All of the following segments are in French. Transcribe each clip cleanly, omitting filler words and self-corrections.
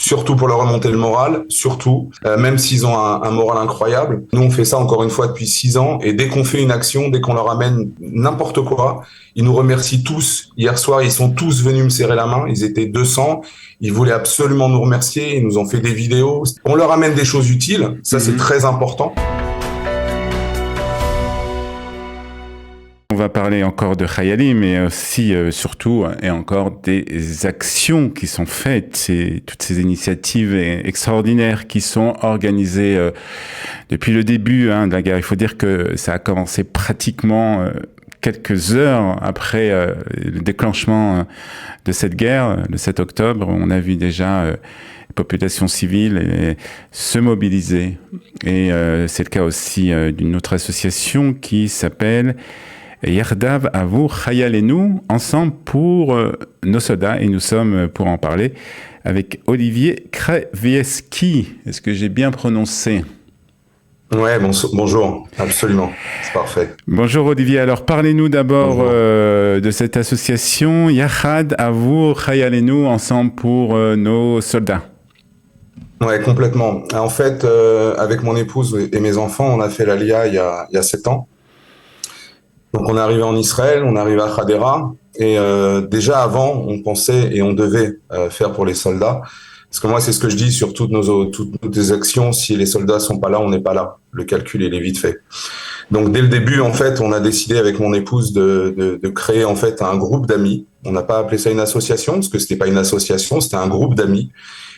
surtout pour leur remonter le moral, surtout, même s'ils ont un moral incroyable. Nous, on fait ça encore une fois depuis 6 ans, et dès qu'on fait une action, dès qu'on leur amène n'importe quoi, ils nous remercient tous. Hier soir, ils sont tous venus me serrer la main, ils étaient 200, ils voulaient absolument nous remercier, ils nous ont fait des vidéos. On leur amène des choses utiles, ça c'est très important. On va parler encore de Khayali, mais aussi, surtout, et encore des actions qui sont faites, toutes ces initiatives extraordinaires qui sont organisées depuis le début de la guerre. Il faut dire que ça a commencé pratiquement quelques heures après le déclenchement de cette guerre, le 7 octobre. On a vu déjà les populations civiles se mobiliser. Et c'est le cas aussi d'une autre association qui s'appelle Yardav Avur Chayalenu, ensemble pour nos soldats, et nous sommes pour en parler avec Olivier Krevieski. Est-ce que j'ai bien prononcé? Ouais, bonjour, absolument, c'est parfait. Bonjour Olivier, alors parlez-nous d'abord de cette association Yardav Avur Chayalenu, ensemble pour nos soldats. Ouais, complètement. En fait, avec mon épouse et mes enfants, on a fait l'Aliyah il y a 7 ans. Donc on est arrivé en Israël, on est arrivé à Hadera, et déjà avant, on pensait et on devait faire pour les soldats. Parce que moi, c'est ce que je dis sur toutes nos actions, si les soldats sont pas là, on n'est pas là. Le calcul, il est vite fait. Donc dès le début, en fait, on a décidé avec mon épouse de créer en fait un groupe d'amis. On n'a pas appelé ça une association, parce que c'était pas une association, c'était un groupe d'amis.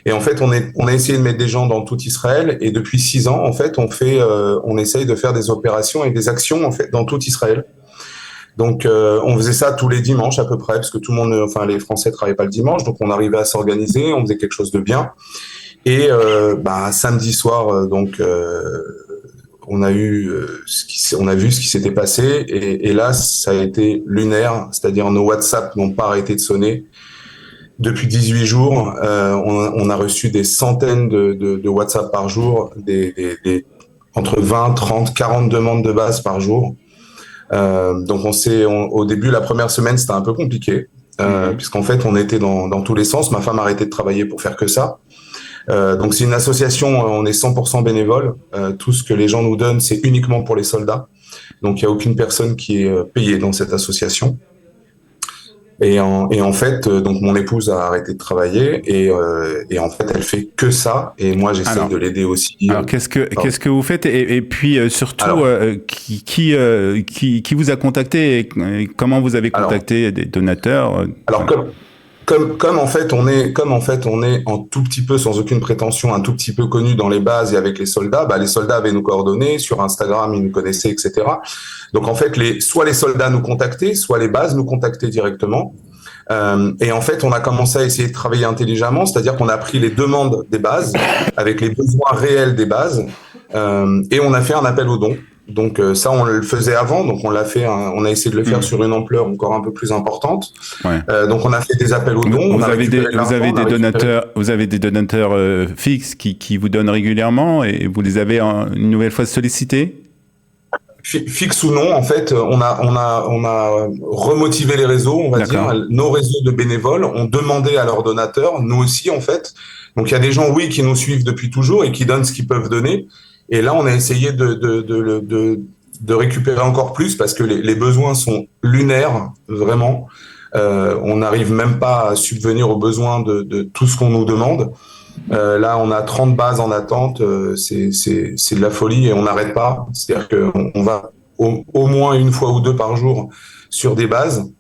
Et en fait, on a essayé de mettre des gens dans tout Israël, et depuis 6 ans, en fait, on essaye de faire des opérations et des actions en fait dans tout Israël. Donc, on faisait ça tous les dimanches à peu près, parce que tout le monde, enfin, les Français travaillaient pas le dimanche, donc on arrivait à s'organiser, on faisait quelque chose de bien. Et samedi soir, on a vu ce qui s'était passé, et là, ça a été lunaire, c'est-à-dire nos WhatsApp n'ont pas arrêté de sonner. Depuis 18 jours, on a reçu des centaines de WhatsApp par jour, entre 20, 30, 40 demandes de base par jour. Donc au début, la première semaine, c'était un peu compliqué, puisqu'en fait, on était dans tous les sens. Ma femme a arrêté de travailler pour faire que ça. Donc c'est une association, on est 100% bénévole. Tout ce que les gens nous donnent, c'est uniquement pour les soldats. Donc il n'y a aucune personne qui est payée dans cette association. Et en fait, donc mon épouse a arrêté de travailler, et en fait, elle fait que ça. Et moi, j'essaie de l'aider aussi. Alors, qu'est-ce que vous faites, et puis surtout, qui vous a contacté, et comment vous avez contacté des donateurs? Alors comme en fait on est un tout petit peu, sans aucune prétention, un tout petit peu connu dans les bases et avec les soldats, les soldats avaient nos coordonnées sur Instagram, ils nous connaissaient, etc. Donc en fait, soit les soldats nous contactaient, soit les bases nous contactaient directement. Et en fait, on a commencé à essayer de travailler intelligemment, c'est-à-dire qu'on a pris les demandes des bases avec les besoins réels des bases, et on a fait un appel aux dons. Donc ça, on le faisait avant, donc on a essayé de le faire sur une ampleur encore un peu plus importante. Ouais. Donc on a fait des appels aux dons. Vous avez des donateurs fixes qui vous donnent régulièrement, et vous les avez une nouvelle fois sollicités? Fixe ou non, en fait, on a remotivé les réseaux, on va dire, nos réseaux de bénévoles ont demandé à leurs donateurs, nous aussi en fait. Donc il y a des gens, oui, qui nous suivent depuis toujours et qui donnent ce qu'ils peuvent donner. Et là, on a essayé de récupérer encore plus, parce que les besoins sont lunaires, vraiment. On n'arrive même pas à subvenir aux besoins de tout ce qu'on nous demande. Là, on a 30 bases en attente, c'est de la folie, et on n'arrête pas. C'est-à-dire qu'on va au moins une fois ou deux par jour sur des bases.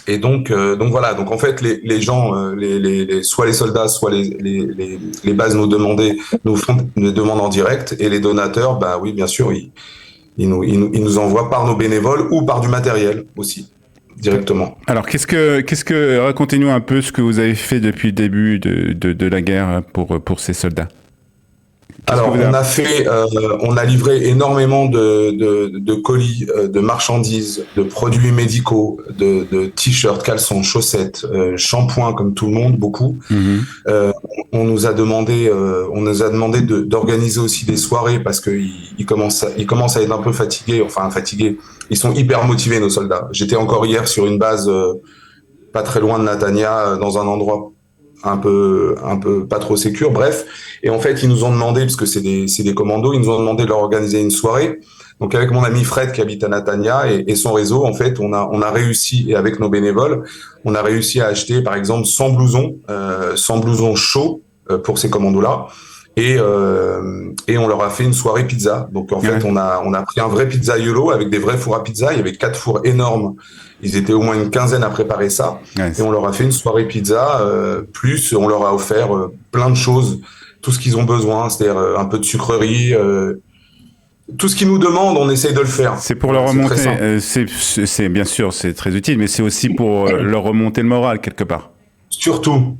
Et donc voilà. Donc en fait, les gens, soit les soldats, soit les bases nous font des demandes en direct, et les donateurs, oui, bien sûr, ils nous envoient par nos bénévoles ou par du matériel aussi, directement. Alors racontez-nous un peu ce que vous avez fait depuis le début de la guerre pour ces soldats. Alors, on a livré énormément de colis, de marchandises, de produits médicaux, de t-shirts, caleçons, chaussettes, shampoings, comme tout le monde, beaucoup. On nous a demandé d'organiser aussi des soirées, parce qu'ils commencent à être un peu fatigués. Ils sont hyper motivés, nos soldats. J'étais encore hier sur une base pas très loin de Natania, dans un endroit un peu pas trop sécure, bref. Et en fait, ils nous ont demandé, parce que c'est des commandos, ils nous ont demandé de leur organiser une soirée. Donc avec mon ami Fred qui habite à Natania et son réseau, en fait, on a réussi, et avec nos bénévoles, on a réussi à acheter, par exemple, 100 blousons chauds pour ces commandos-là. Et on leur a fait une soirée pizza. Donc en fait, on a pris un vrai pizzaiolo avec des vrais fours à pizza. Il y avait 4 fours énormes. Ils étaient au moins une quinzaine à préparer ça. Ouais, Et on leur a fait une soirée pizza. Plus on leur a offert plein de choses, tout ce qu'ils ont besoin, c'est-à-dire un peu de sucrerie. Tout ce qu'ils nous demandent, on essaye de le faire. c'est pour leur C'est très remonter, simple. c'est bien sûr, c'est très utile, mais c'est aussi pour leur remonter le moral quelque part. Surtout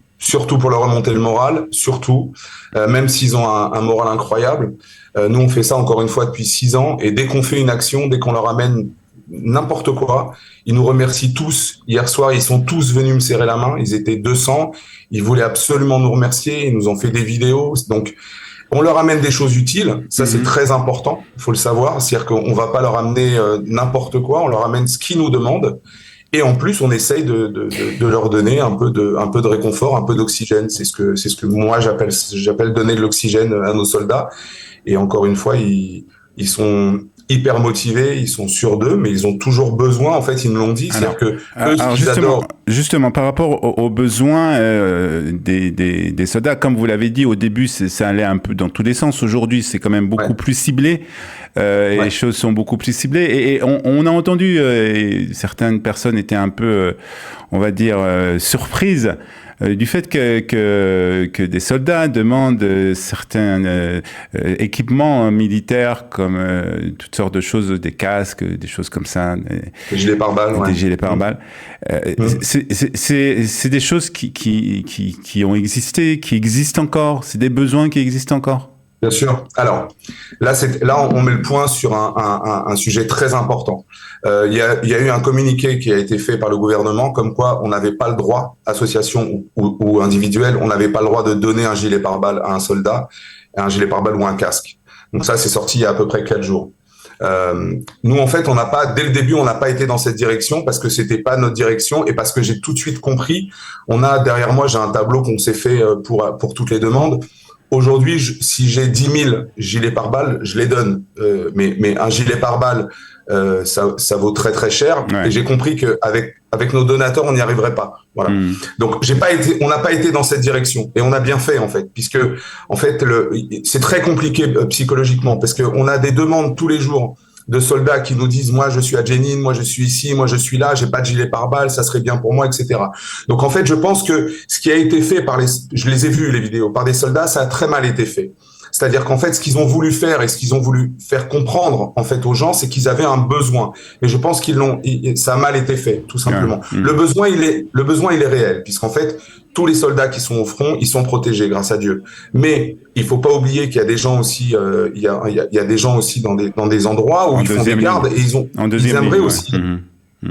pour leur remonter le moral, surtout, même s'ils ont un moral incroyable. Nous, on fait ça encore une fois depuis 6 ans, et dès qu'on fait une action, dès qu'on leur amène n'importe quoi, ils nous remercient tous. Hier soir, ils sont tous venus me serrer la main. Ils étaient 200. Ils voulaient absolument nous remercier. Ils nous ont fait des vidéos. Donc, on leur amène des choses utiles. Ça, c'est très important. Il faut le savoir. C'est-à-dire qu'on va pas leur amener n'importe quoi. On leur amène ce qu'ils nous demandent. Et en plus, on essaye de leur donner un peu de réconfort, un peu d'oxygène. C'est ce que moi j'appelle donner de l'oxygène à nos soldats. Et encore une fois, ils sont hyper motivés, ils sont sûrs d'eux, mais ils ont toujours besoin. En fait, ils nous l'ont dit. C'est-à-dire que eux, ce qu'ils adorent. Justement, par rapport aux besoins des soldats, comme vous l'avez dit au début, ça allait un peu dans tous les sens. Aujourd'hui, c'est quand même beaucoup plus ciblé. Et les choses sont beaucoup plus ciblées. Et on a entendu, certaines personnes étaient un peu, on va dire, surprises du fait que des soldats demandent certains équipements militaires comme toutes sortes de choses, des casques, des choses comme ça. Des gilets pare-balles. Des gilets pare-balles. C'est des choses qui ont existé, qui existent encore. C'est des besoins qui existent encore. Bien sûr. Alors, là, on met le point sur un sujet très important. Il y a eu un communiqué qui a été fait par le gouvernement comme quoi on n'avait pas le droit, association ou individuel, on n'avait pas le droit de donner un gilet pare-balles à un soldat, un gilet pare-balles ou un casque. Donc ça, c'est sorti il y a à peu près 4 jours. Nous, en fait, dès le début, on n'a pas été dans cette direction parce que c'était pas notre direction et parce que j'ai tout de suite compris. Derrière moi, j'ai un tableau qu'on s'est fait pour toutes les demandes. Aujourd'hui, si j'ai 10 000 gilets pare-balles, je les donne. Mais un gilet pare-balles, ça vaut très très cher. Ouais. Et j'ai compris qu'avec nos donateurs, on n'y arriverait pas. Voilà. Donc on n'a pas été dans cette direction. Et on a bien fait en fait, puisque en fait c'est très compliqué psychologiquement parce qu'on a des demandes tous les jours de soldats qui nous disent moi je suis à Jenin, moi je suis ici, moi je suis là, j'ai pas de gilet pare-balles, ça serait bien pour moi, etc. Donc en fait je pense que ce qui a été fait je les ai vus les vidéos par des soldats, ça a très mal été fait. C'est-à-dire qu'en fait, ce qu'ils ont voulu faire et ce qu'ils ont voulu faire comprendre en fait aux gens, c'est qu'ils avaient un besoin. Et je pense ça a mal été fait, tout simplement. Le besoin, il est réel, puisqu'en fait, tous les soldats qui sont au front, ils sont protégés, grâce à Dieu. Mais il faut pas oublier qu'il y a des gens aussi, il y a des gens aussi dans des endroits où ils font des gardes et ils aimeraient aussi.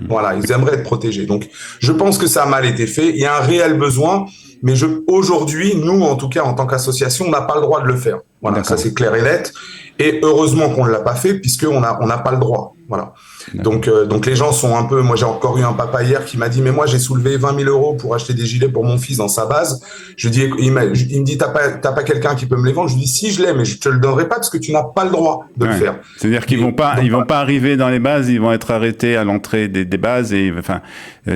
Voilà, ils aimeraient être protégés. Donc, je pense que ça a mal été fait. Il y a un réel besoin, mais aujourd'hui, nous, en tout cas, en tant qu'association, on n'a pas le droit de le faire. Voilà, ça c'est clair et net. Et heureusement qu'on ne l'a pas fait, puisqu'on n'a pas le droit. Voilà. Donc les gens sont un peu. Moi, j'ai encore eu un papa hier qui m'a dit, mais moi, j'ai soulevé 20 000 euros pour acheter des gilets pour mon fils dans sa base. Il me dit, t'as pas quelqu'un qui peut me les vendre? Je lui dis, si, je l'ai, mais je te le donnerai pas parce que tu n'as pas le droit de le faire. C'est-à-dire qu'ils vont pas arriver dans les bases, ils vont être arrêtés à l'entrée des bases et enfin,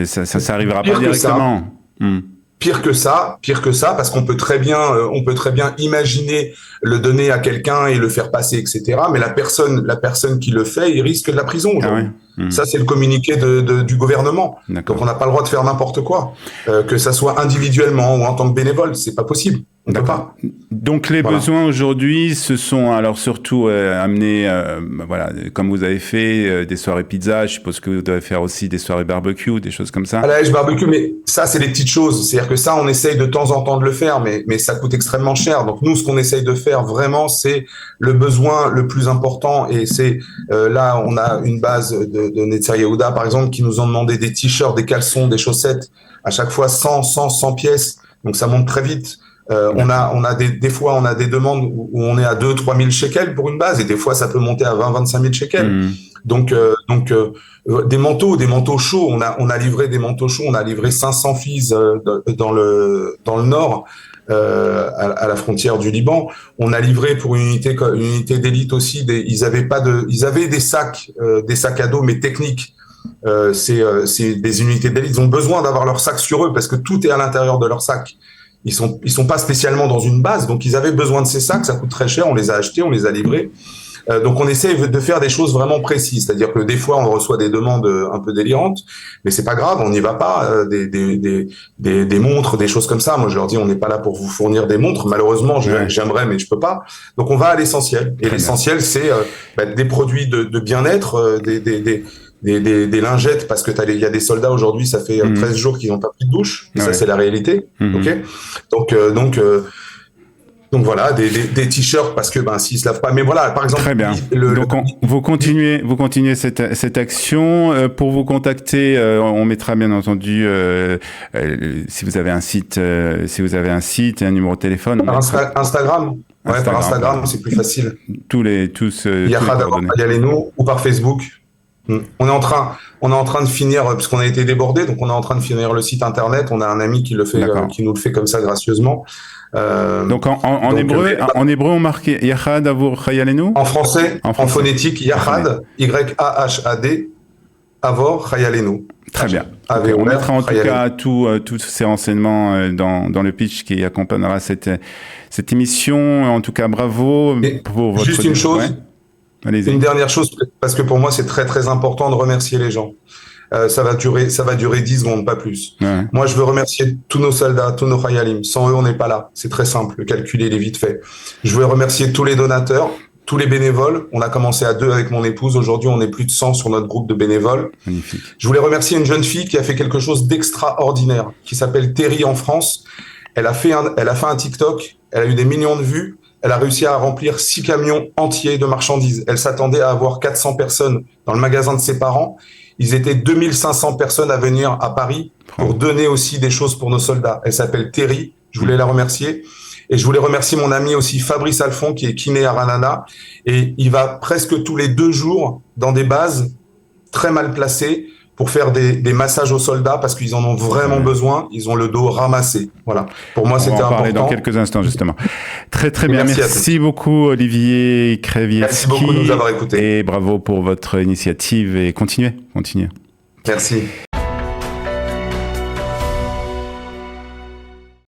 ça arrivera pas directement. Pire que ça, parce qu'on peut très bien imaginer le donner à quelqu'un et le faire passer, etc. Mais la personne qui le fait, il risque de la prison aujourd'hui. Ça, c'est le communiqué du gouvernement. Donc, on n'a pas le droit de faire n'importe quoi, que ça soit individuellement ou en tant que bénévole, c'est pas possible. On peut pas. Donc, les besoins aujourd'hui, ce sont alors surtout amener, voilà, comme vous avez fait des soirées pizza. Je suppose que vous devez faire aussi des soirées barbecue, des choses comme ça. À la H barbecue, mais ça, c'est des petites choses. C'est-à-dire que ça, on essaye de temps en temps de le faire, mais ça coûte extrêmement cher. Donc, nous, ce qu'on essaye de faire vraiment, c'est le besoin le plus important. Et c'est là, on a une base de Netzer Yehuda, par exemple, qui nous ont demandé des t-shirts, des caleçons, des chaussettes, à chaque fois 100 pièces. Donc, ça monte très vite. On a des fois, on a des demandes où on est à 2-3 000 shekels pour une base, et des fois, ça peut monter à 20-25 000 shekels. Donc, des manteaux chauds. On a livré des manteaux chauds. On a livré 500 filles dans le nord, à la frontière du Liban. On a livré pour une unité d'élite aussi. Ils avaient des sacs à dos, mais techniques. C'est des unités d'élite. Ils ont besoin d'avoir leur sac sur eux parce que tout est à l'intérieur de leur sac. Ils sont pas spécialement dans une base, donc ils avaient besoin de ces sacs. Ça coûte très cher. On les a achetés, on les a livrés. Donc on essaie de faire des choses vraiment précises, c'est-à-dire que des fois on reçoit des demandes un peu délirantes, mais c'est pas grave, on n'y va pas. Des montres, des choses comme ça. Moi je leur dis on n'est pas là pour vous fournir des montres. Malheureusement j'aimerais mais je peux pas. Donc on va à l'essentiel. Et l'essentiel c'est des produits de bien-être, des lingettes, parce que il y a des soldats aujourd'hui, ça fait 13 jours qu'ils n'ont pas pris de douche. Et ça c'est la réalité. Ok. Donc voilà, des t-shirts parce que s'ils se lavent pas. Mais voilà, par exemple. Très bien. Donc vous continuez cette action. Pour vous contacter, on mettra bien entendu si vous avez un site, et un numéro de téléphone. Par Instagram. Ouais, par Instagram, c'est plus facile. Tous Yachad Hayalenu, ou par Facebook. On est en train de finir, parce qu'on a été débordé, donc on est en train de finir le site internet. On a un ami qui nous le fait comme ça gracieusement. Donc en hébreu, on marque Yachad Avur Hayalenu. En français, en phonétique, Yachad, Y-A-H-A-D, Avur Hayalenu. Très bien. Okay, on mettra en tout cas tous ces renseignements dans le pitch qui accompagnera cette émission. En tout cas, bravo pour votre. Juste une chose. Ouais. Une dernière chose, parce que pour moi, c'est très très important de remercier les gens. Ça va durer 10 secondes, pas plus. Ouais. Moi, je veux remercier tous nos soldats, tous nos Hayalim. Sans eux, on n'est pas là. C'est très simple. Le calcul, il est vite fait. Je veux remercier tous les donateurs, tous les bénévoles. On a commencé à 2 avec mon épouse. Aujourd'hui, on est plus de 100 sur notre groupe de bénévoles. Magnifique. Je voulais remercier une jeune fille qui a fait quelque chose d'extraordinaire, qui s'appelle Terry en France. Elle a fait un TikTok. Elle a eu des millions de vues. Elle a réussi à remplir 6 camions entiers de marchandises. Elle s'attendait à avoir 400 personnes dans le magasin de ses parents. Ils étaient 2500 personnes à venir à Paris pour donner aussi des choses pour nos soldats. Elle s'appelle Terry. Je voulais la remercier. Et je voulais remercier mon ami aussi Fabrice Alphon, qui est kiné à Ranana. Et il va presque tous les 2 jours dans des bases très mal placées pour faire des massages aux soldats parce qu'ils en ont vraiment besoin. Ils ont le dos ramassé. Voilà. Pour moi, c'était important. On va en parler dans quelques instants, justement. Très, très bien. Merci beaucoup, Olivier Krevievski. Merci beaucoup de nous avoir écoutés. Et bravo pour votre initiative et continuez. Merci.